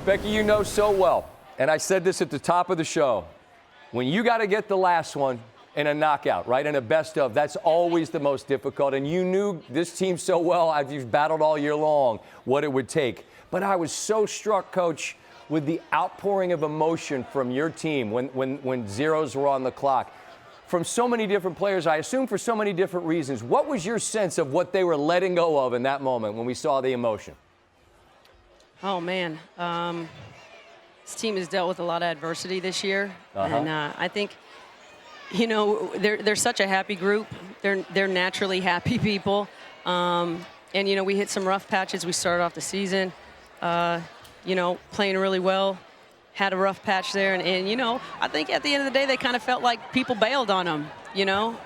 Becky, you know so well, and I said this at the top of the show, when you got to get the last one in a knockout, right, in a best of, that's always the most difficult. And you knew this team so well, as you've battled all year long, what it would take. But I was so struck, Coach, with the outpouring of emotion from your team when zeros were on the clock. From so many different players, I assume for so many different reasons. What was your sense of what they were letting go of in that moment when we saw the emotion? Oh, man. This team has dealt with a lot of adversity this year. And I think, you know, they're such a happy group. They're naturally happy people. And, you know, we hit some rough patches. We started off the season, you know, playing really well. Had a rough patch there. And, you know, I think at the end of the day, they kind of felt like people bailed on them, you know.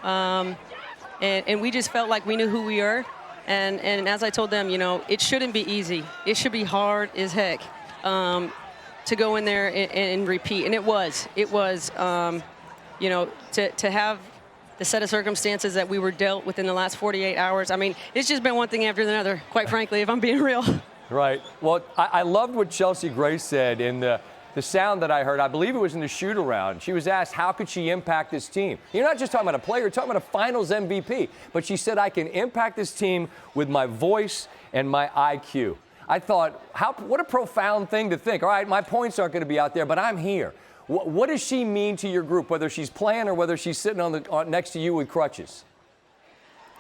And we just felt like we knew who we were. And as I told them, you know, it shouldn't be easy. It should be hard as heck to go in there and repeat. And it was, you know, to have the set of circumstances that we were dealt within the last 48 hours. I mean, it's just been one thing after another, quite frankly, if I'm being real. Right. Well, I loved what Chelsea Gray said in the sound that I heard. I believe it was in the shoot-around. She was asked, how could she impact this team? You're not just talking about a player, you're talking about a finals MVP. But she said, I can impact this team with my voice and my IQ. I thought, what a profound thing to think. All right, my points aren't going to be out there, but I'm here. What does she mean to your group, whether she's playing or whether she's sitting next to you with crutches?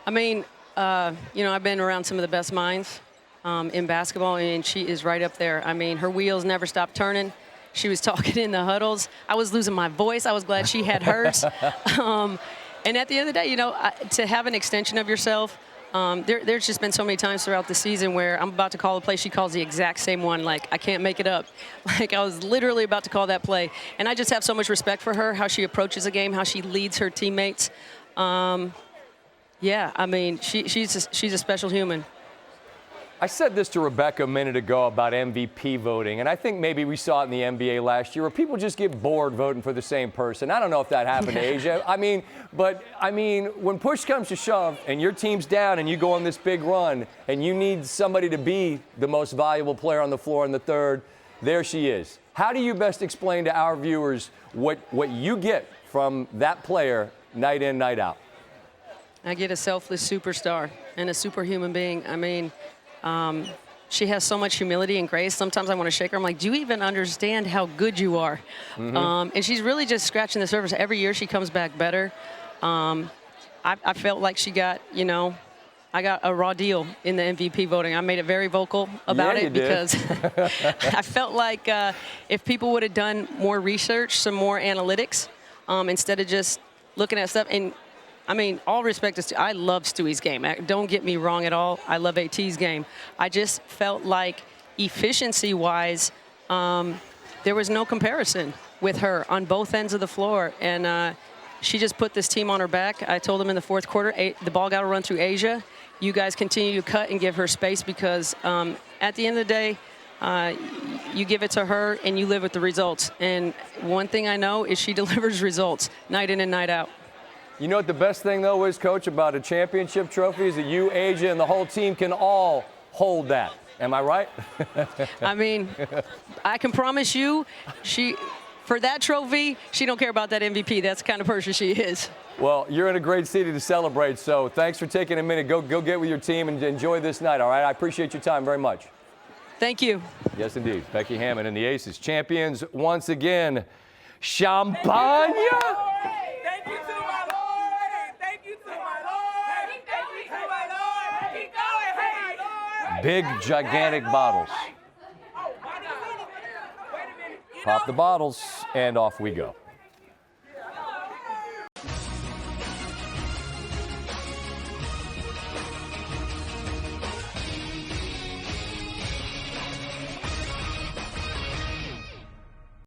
I mean, you know, I've been around some of the best minds in basketball, and she is right up there. I mean, her wheels never stop turning. She was talking in the huddles. I was losing my voice. I was glad she had hers. And at the end of the day, you know, to have an extension of yourself, there's just been so many times throughout the season where I'm about to call a play, she calls the exact same one. Like, I can't make it up. Like, I was literally about to call that play. And I just have so much respect for her, how she approaches a game, how she leads her teammates. Yeah, I mean, she's a special human. I said this to Rebecca a minute ago about MVP voting, and I think maybe we saw it in the NBA last year where people just get bored voting for the same person. I don't know if that happened to Asia. I mean, when push comes to shove and your team's down and you go on this big run and you need somebody to be the most valuable player on the floor in the third, there she is. How do you best explain to our viewers what you get from that player night in, night out? I get a selfless superstar and a superhuman being. I mean, she has so much humility and grace. Sometimes I want to shake her. I'm like, do you even understand how good you are? Mm-hmm. And she's really just scratching the surface. Every year she comes back better. I felt like she got, you know, I got a raw deal in the MVP voting. I made it very vocal about it because I felt like if people would have done more research, some more analytics, instead of just looking at stuff. And I mean, all respect to Stu. I love Stewie's game. Don't get me wrong at all. I love AT's game. I just felt like efficiency-wise, there was no comparison with her on both ends of the floor. And she just put this team on her back. I told them in the fourth quarter, the ball got to run through Asia. You guys continue to cut and give her space because at the end of the day, you give it to her and you live with the results. And one thing I know is she delivers results night in and night out. You know what the best thing, though, is, Coach, about a championship trophy is that you, Asia, and the whole team can all hold that. Am I right? I mean, I can promise you, for that trophy, she don't care about that MVP. That's the kind of person she is. Well, you're in a great city to celebrate, so thanks for taking a minute. Go get with your team and enjoy this night, all right? I appreciate your time very much. Thank you. Yes, indeed. Becky Hammon and the Aces, champions once again. Champagne! Big, gigantic bottles. Pop the bottles, and off we go.